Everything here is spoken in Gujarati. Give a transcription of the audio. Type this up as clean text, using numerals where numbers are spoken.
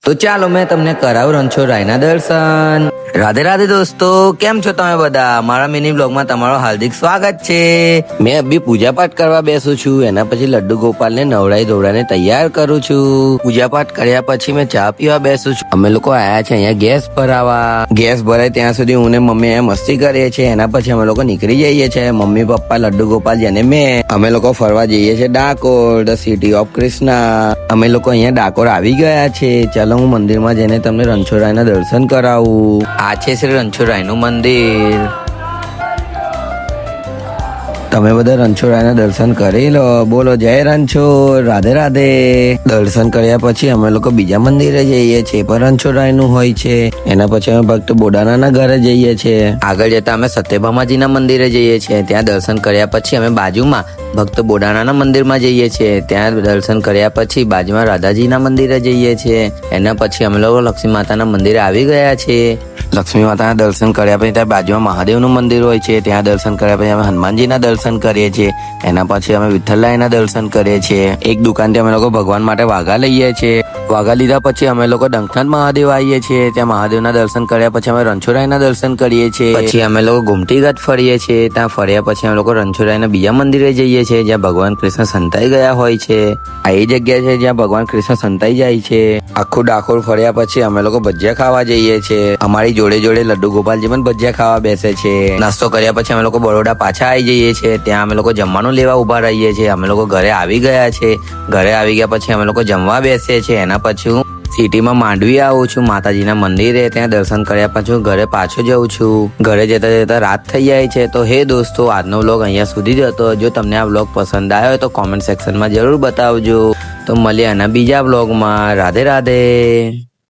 તો ચાલો મેં તમને કરાવું રણછોડરાયના દર્શન. રાધે રાધે દોસ્તો, કેમ છો તમે બધા? મારા મિની બ્લોગમાં તમારો હાર્દિક સ્વાગત છે. મેં અભી પૂજાપાઠ કરવા બેસું છું. એના પછી લડ્ડુ ગોપાલને નવડાઈ ધોવડાઈને તૈયાર કરું છું. પૂજાપાઠ કર્યા પછી મેં ચા પીવા બેસું છું. અમે લોકો આયા છે અહીંયા ગેસ ભરાવા. ગેસ ભરાય ત્યાં સુધી હું ને મમ્મી મસ્તી કરીએ છીએ. એના પછી અમે લોકો નીકળી જઈએ છીએ. મમ્મી પપ્પા લડ્ડુ ગોપાલ જેને મેં અમે લોકો ફરવા જઈએ છીએ Dakor, the city of Krishna. અમે લોકો અહીંયા ડાકોર આવી ગયા છે. ચાલો હું મંદિરમાં જઈને તમને રણછોડરાયના દર્શન કરાવું. આ છે શ્રી રણછોડરાયનું મંદિર. તમે બધા રણછોડરાયના દર્શન કરી લો. બોલો જય રણછોડ, રાધે રાધે. દર્શન કર્યા પછી અમે લોકો બીજા મંદિરે જઈએ છીએ, પણ રણછોડરાયનું હોય છે. એના પછી અમે ભક્ત બોડાનાના ઘરે જઈએ છીએ. આગળ જતા અમે સત્યભામાજીના મંદિરે જઈએ છીએ. ત્યાં દર્શન કર્યા પછી અમે બાજુમાં ભક્ત બોડાણાના મંદિરમાં જઈએ છીએ. ત્યાં દર્શન કર્યા પછી બાજુમાં રાધાજીના મંદિરે જઈએ છીએ. એના પછી અમે લોકો લક્ષ્મી માતાના મંદિરે આવી ગયા છીએ. લક્ષ્મી માતાના દર્શન કર્યા પછી ત્યાં બાજુમાં મહાદેવનું મંદિર હોય છે. ત્યાં દર્શન કર્યા પછી અમે હનુમાનજીના દર્શન કરીએ છીએ. એના પછી અમે વિઠ્ઠલરાયના દર્શન કરીએ છીએ. એક દુકાનથી અમે લોકો ભગવાન માટે વાઘા લઈએ છીએ. વાઘા લીધા પછી અમે લોકો ડંખનાથ મહાદેવ આવીએ છીએ. ત્યાં મહાદેવના દર્શન કર્યા પછી અમે રણછોડરાયના દર્શન કરીએ છીએ. પછી અમે લોકો ગુમટીઘાટ ફરીએ છીએ. ત્યાં ફર્યા પછી અમે લોકો રણછોડરાયના બીજા મંદિરે જઈએ છીએ, જ્યાં ભગવાન કૃષ્ણ સંતાઈ ગયા હોય છે. આ એ જગ્યા છે જ્યાં ભગવાન કૃષ્ણ સંતાઈ જાય છે. આખું ડાકોર ફર્યા પછી અમે લોકો ભજીયા ખાવા જઈએ છીએ. અમારી જોડે જોડે લડ્ડુ ગોપાલજી પણ ભજીયા ખાવા બેસે છે. નાસ્તો કર્યા પછી અમે લોકો બરોડા પાછા આવી જઈએ છીએ. ત્યાં અમે લોકો જમવાનું લેવા ઉભા રહીએ છીએ. અમે લોકો ઘરે આવી ગયા છે. ઘરે આવી ગયા પછી અમે લોકો જમવા બેસીએ છીએ. એના પછી હું સિટીમાં માંડવી આવું છું માતાજીના મંદિરે. ત્યાં દર્શન કર્યા પછી હું ઘરે પાછો જઉં છું. ઘરે જતા જતા રાત થઈ જાય છે. તો હે દોસ્તો, આજનો વ્લોગ અહીંયા સુધી જ હતો. જો તમને આ વ્લોગ પસંદ આવ્યો તો કોમેન્ટ સેક્શનમાં જરૂર બતાવજો. તો મળીએ આના બીજા વ્લોગમાં. રાધે રાધે.